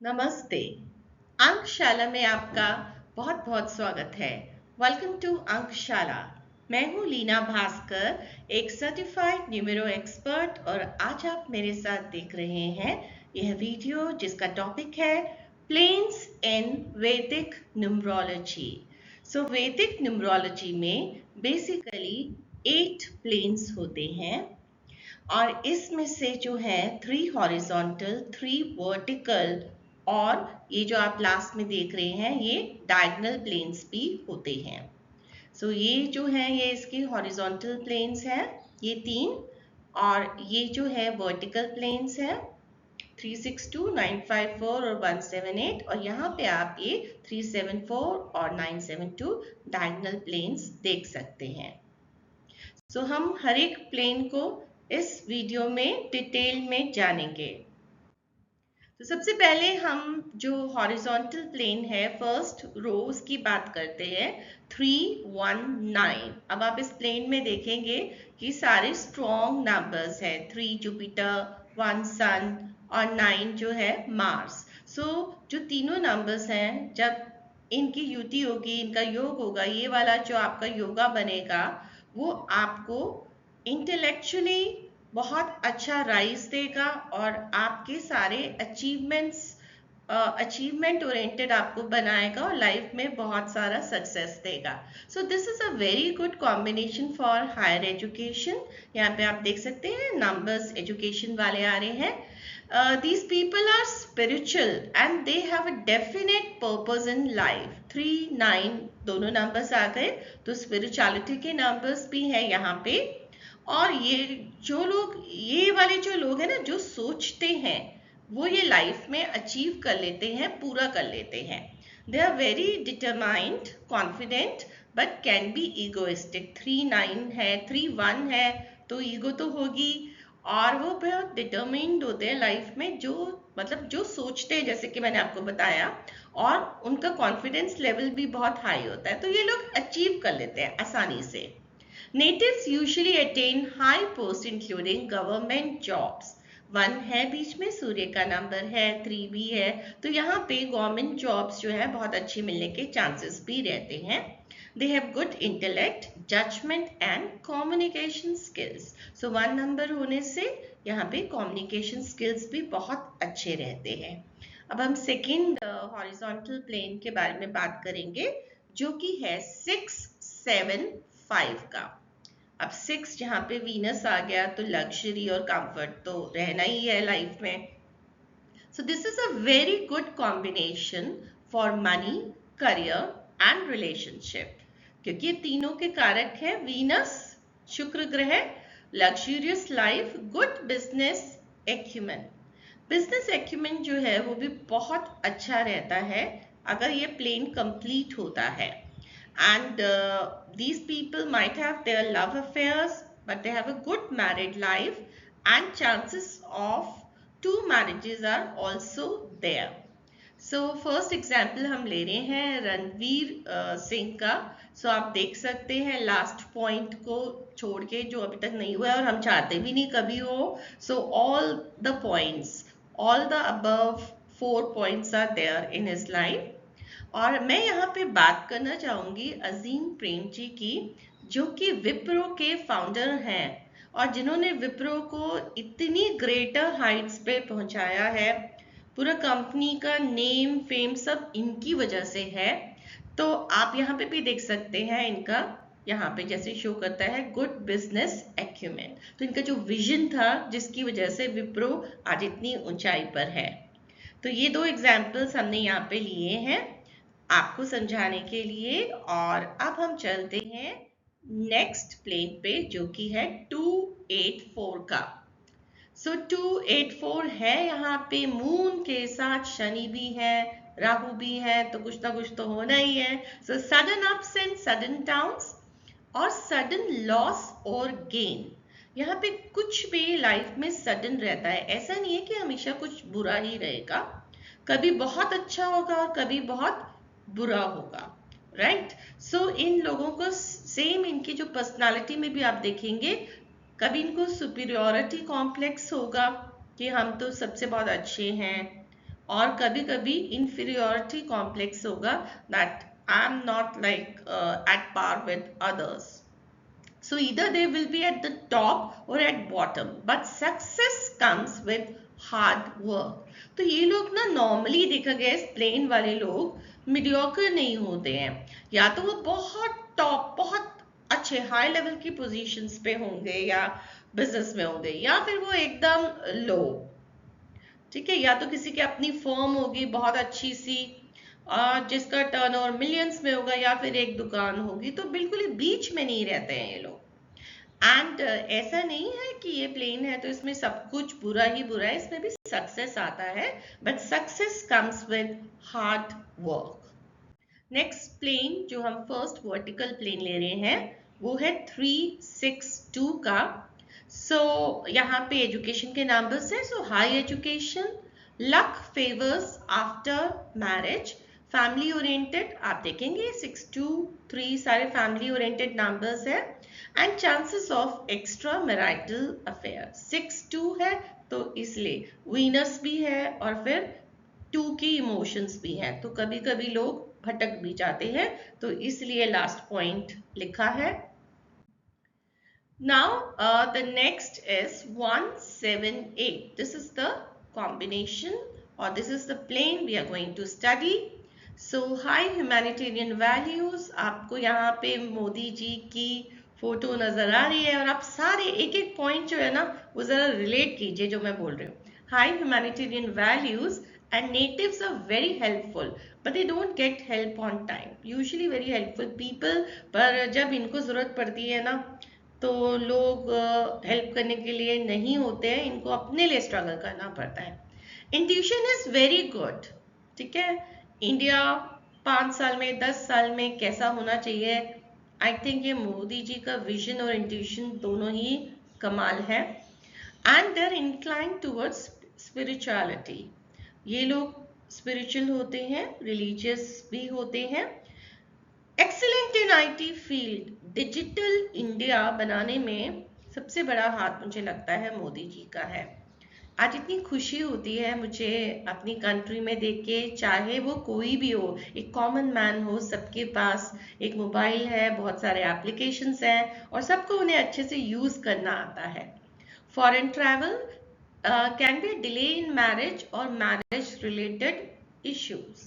नमस्ते। अंकशाला में आपका बहुत बहुत स्वागत है। Welcome to Ankshala. मैं हूँ लीना भास्कर, एक सर्टिफाइड न्यूमेरो एक्सपर्ट, और आज आप मेरे साथ देख रहे हैं यह वीडियो जिसका टॉपिक है प्लेन्स इन वैदिक न्यूमरोलॉजी। वैदिक न्यूमरोलॉजी में बेसिकली 8 प्लेन्स होते हैं और इसमें से जो है 3 हॉरिजॉन्टल, 3 वर्टिकल, और ये जो आप लास्ट में देख रहे हैं ये डायगोनल प्लेन्स भी होते हैं। ये जो है ये इसकी हॉरिजॉन्टल प्लेन्स है, ये 3, और ये जो है वर्टिकल प्लेन्स है 362, 954 और 178, और यहाँ पे आप ये 374 और 972 डायगोनल प्लेन्स देख सकते हैं। हम हर एक प्लेन को इस वीडियो में डिटेल में जानेंगे। सबसे पहले हम जो हॉरिजॉन्टल प्लेन है फर्स्ट रो उसकी बात करते हैं, 319। अब आप इस प्लेन में देखेंगे कि सारे स्ट्रॉन्ग नंबर्स हैं, 3 जुपिटर, 1 सन और 9 जो है मार्स। जो तीनों नंबर्स हैं जब इनकी युति होगी, इनका योग होगा, ये वाला जो आपका योगा बनेगा वो आपको इंटेलेक्चुअली बहुत अच्छा राइज देगा और आपके सारे अचीवमेंट ओरिएंटेड आपको बनाएगा और लाइफ में बहुत सारा सक्सेस देगा। This is a very good combination for higher education. यहाँ पे आप देख सकते हैं नंबर्स एजुकेशन वाले आ रहे हैं। These people are spiritual and they have a definite purpose in life. 3, 9 दोनों नंबर्स आ गए, तो स्पिरिचुअलिटी के नंबर्स भी है यहाँ पे। और ये वाले जो लोग हैं ना, जो सोचते हैं वो ये लाइफ में अचीव कर लेते हैं, पूरा कर लेते हैं। They are very determined, confident, but can be egoistic. 3-9 है, 3-1 है, तो ईगो तो होगी, और वो बहुत डिटरमाइंड होते हैं लाइफ में, जो सोचते हैं, जैसे कि मैंने आपको बताया, और उनका कॉन्फिडेंस लेवल भी बहुत हाई होता है, तो ये लोग अचीव कर लेते हैं आसानी से। Natives usually attain high post including government jobs. 1 है बीच में, सूर्य का नंबर है, 3 भी है, तो यहाँ पे गवर्नमेंट जॉब्स जो है बहुत अच्छी मिलने के चांसेस भी रहते हैं। They have good intellect, judgment and communication skills. 1 number होने से यहाँ पे कम्युनिकेशन स्किल्स भी बहुत अच्छे रहते हैं। अब हम सेकेंड हॉरिजॉन्टल प्लेन के बारे में बात करेंगे, जो कि है 6-7-5 का। अब 6 जहाँ पे वीनस आ गया तो लग्जरी और कंफर्ट तो रहना ही है लाइफ में। This is a very good combination for money, career and relationship, क्योंकि ये तीनों के कारक है वीनस, शुक्र ग्रह, luxurious life, good business acumen. Business acumen जो है वो भी बहुत अच्छा रहता है अगर ये प्लेन कंप्लीट होता है। And these people might have their love affairs, but they have a good married life, and chances of 2 marriages are also there. First example हम ले रहे हैं रणवीर सिंह का। आप देख सकते हैं लास्ट पॉइंट को छोड़ के जो अभी तक नहीं हुआ है, और हम चाहते भी नहीं कभी हो। All the points, all the above 4 points are there in his life. और मैं यहाँ पे बात करना चाहूंगी अजीम प्रेम जी की, जो कि विप्रो के फाउंडर हैं और जिन्होंने विप्रो को इतनी ग्रेटर हाइट्स पे पहुंचाया है। पूरा कंपनी का नेम फेम सब इनकी वजह से है। तो आप यहाँ पे भी देख सकते हैं इनका, यहाँ पे जैसे शो करता है गुड बिजनेस एक्यूमेन। तो इनका जो विजन था जिसकी वजह से विप्रो आज इतनी ऊंचाई पर है। तो ये 2 एग्जाम्पल्स हमने यहाँ पे लिए हैं आपको समझाने के लिए। और अब हम चलते हैं नेक्स्ट प्लेन पे, जो कि है 284 का। 284 है, यहाँ पे मून के साथ शनि भी है, राहु भी है, तो कुछ ना कुछ तो होना ही है। Sudden ups and sudden downs और सडन लॉस और गेन। यहाँ पे कुछ भी लाइफ में सडन रहता है, ऐसा नहीं है कि हमेशा कुछ बुरा ही रहेगा, कभी बहुत अच्छा होगा और कभी बहुत बुरा होगा, राइट। इन लोगों को सेम इनकी जो पर्सनालिटी में भी आप देखेंगे, कभी इनको सुपीरियोरिटी कॉम्प्लेक्स होगा कि हम तो सबसे बहुत अच्छे हैं, और कभी कभी इंफीरियोरिटी कॉम्प्लेक्स होगा, that I am not like at par with others. So either they will be at the top or at bottom, but success comes with hard work. तो ये लोग ना नॉर्मली देखा गया है, प्लेन वाले लोग मीडियोकर नहीं होते हैं, या तो वो बहुत टॉप, बहुत अच्छे हाई लेवल की पोजीशंस पे होंगे या बिजनेस में होंगे, या फिर वो एकदम लो. ठीक है, या तो किसी की अपनी फर्म होगी बहुत अच्छी सी, जिसका टर्नओवर मिलियंस में होगा, या फिर एक दुकान होगी. तो बिल्कुल ही बीच में नहीं रहते हैं ये लोग. एंड ऐसा नहीं है कि ये प्लेन है तो इसमें सब कुछ बुरा ही बुरा है, इसमें भी सक्सेस आता है, but success comes with hard work. Next plane जो हम फर्स्ट वर्टिकल प्लेन ले रहे हैं वो है 362 का. सो यहाँ पे एजुकेशन के नंबर्स है. So high education, luck favours after marriage, family oriented. आप देखेंगे 623 सारे फैमिली ओरिएंटेड नंबर्स है. And chances of extra marital affair. 6-2 है तो इसलिए वीनस भी है और फिर 2 की इमोशंस भी हैं, तो कभी कभी लोग भटक भी जाते हैं, तो इसलिए लास्ट पॉइंट लिखा है. Now the next is 178. This is the combination, or this is the plane we are going to study. So high humanitarian values. आपको यहाँ पे मोदी जी की फोटो नजर आ रही है, और आप सारे एक एक पॉइंट जो है ना वो जरा रिलेट कीजिए जो मैं बोल रही हूँ. High humanitarian values and natives are very helpful, but they don't get help on time. Usually very helpful people, पर जब इनको जरूरत पड़ती है ना तो लोग हेल्प करने के लिए नहीं होते हैं, इनको अपने लिए स्ट्रगल करना पड़ता है. Intuition is very good. ठीक है, इंडिया 5 साल में 10 साल में कैसा होना चाहिए, आई थिंक ये मोदी जी का विजन और इंट्यूशन दोनों ही कमाल है. And they are inclined towards spirituality. ये लोग स्पिरिचुअल होते हैं, रिलीजियस भी होते हैं. Excellent in IT field. Digital India बनाने में सबसे बड़ा हाथ मुझे लगता है मोदी जी का है. आज इतनी खुशी होती है मुझे अपनी कंट्री में देख के, चाहे वो कोई भी हो, एक कॉमन मैन हो, सबके पास एक मोबाइल है, बहुत सारे एप्लीकेशंस हैं और सबको उन्हें अच्छे से यूज करना आता है. Foreign travel can be delay in marriage और मैरिज रिलेटेड इश्यूज.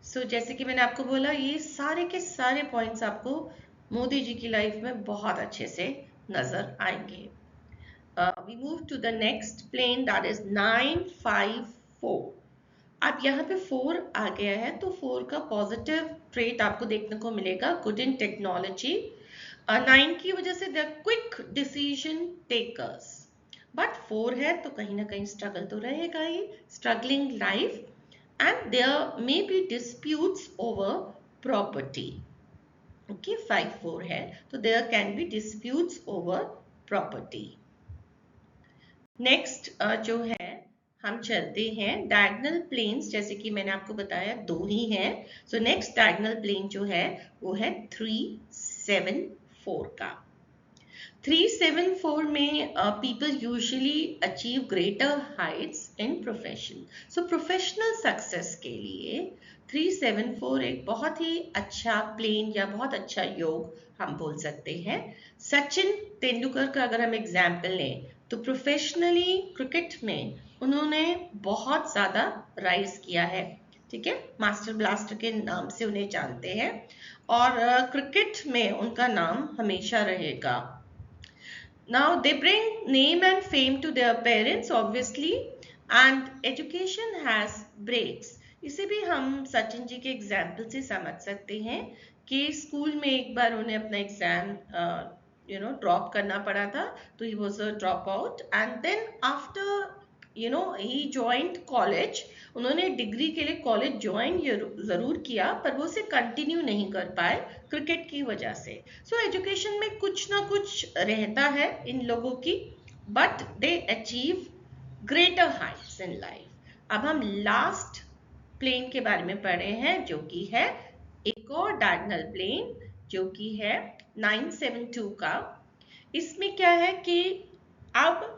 सो जैसे कि मैंने आपको बोला, ये सारे के सारे पॉइंट्स आपको मोदी जी की लाइफ में बहुत अच्छे से नजर आएंगे. We move to the next plane, that is 954. अब यहाँ पे 4 आ गया है तो 4 का पॉजिटिव ट्रेट आपको देखने को मिलेगा, गुड इन टेक्नोलॉजी. 9 की वजह से they are quick decision takers, but 4 है तो कहीं ना कहीं स्ट्रगल तो रहेगा ही, struggling life. And there may be disputes over property. Okay, 5-4 है तो there can be disputes over property. Next जो है हम चलते हैं diagonal planes. जैसे कि मैंने आपको बताया 2 ही हैं. So next diagonal plane जो है वो है 374 का. 374 में people usually achieve greater heights in profession. So professional success के लिए 374 एक बहुत ही अच्छा प्लेन या बहुत अच्छा योग हम बोल सकते हैं. सचिन तेंदुलकर का अगर हम एग्जाम्पल लें तो प्रोफेशनली क्रिकेट में उन्होंने बहुत ज्यादा राइज किया है. ठीक है, मास्टर ब्लास्टर के नाम से उन्हें जानते हैं और क्रिकेट में उनका नाम हमेशा रहेगा. Now they bring name and fame to their parents obviously, and education has breaks. इसे भी हम सचिन जी के एग्जाम्पल से समझ सकते हैं कि स्कूल में एक बार उन्हें अपना एग्जाम ड्रॉप करना पड़ा था, तो he was a dropout and then after he joined college. उन्होंने डिग्री के लिए कॉलेज ज्वाइन जरूर किया पर वो उसे कंटिन्यू नहीं कर पाए क्रिकेट की वजह से. सो एजुकेशन में कुछ ना कुछ रहता है इन लोगों की, but they achieve greater heights in life. अब हम लास्ट प्लेन के बारे में पढ़े हैं जो कि है एक और डायगोनल प्लेन जो कि है 972 का. इसमें क्या है कि अब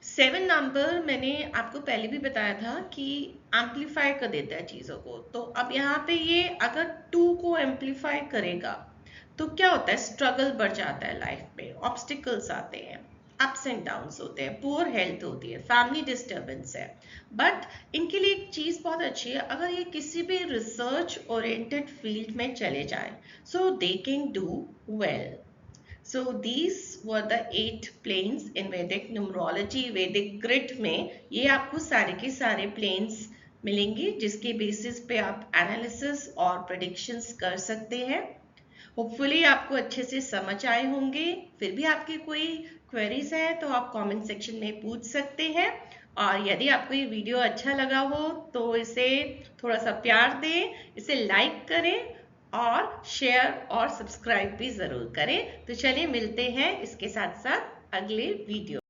7 नंबर मैंने आपको पहले भी बताया था कि एम्पलीफाई कर देता है चीज़ों को। तो अब यहाँ पे ये अगर 2 को एम्पलीफाई करेगा तो क्या होता है, स्ट्रगल बढ़ जाता है लाइफ में, ऑब्स्टिकल्स आते हैं, अप्स एंड डाउन्स होते हैं, पुअर हेल्थ होती है, फैमिली डिस्टर्बेंस है। बट इनके लिए एक चीज़ बहुत अच्छी है, अगर ये किसी भी रिसर्च ओरिएंटेड फील्ड में चले जाए so they can do well. So these were the 8 planes in Vedic numerology. Vedic grid में ये आपको सारे के सारे planes मिलेंगे जिसके बेसिस पे आप एनालिसिस और प्रेडिक्शंस कर सकते हैं। होपफुली आपको अच्छे से समझ आए होंगे। फिर भी आपकी कोई क्वेरीज है तो आप कमेंट सेक्शन में पूछ सकते हैं। और यदि आपको ये वीडियो अच्छा लगा हो तो इसे थोड़ा सा प्यार दें, इसे लाइक करें और शेयर और सब्सक्राइब भी ज़रूर करें। तो चलिए मिलते हैं इसके साथ साथ अगले वीडियो।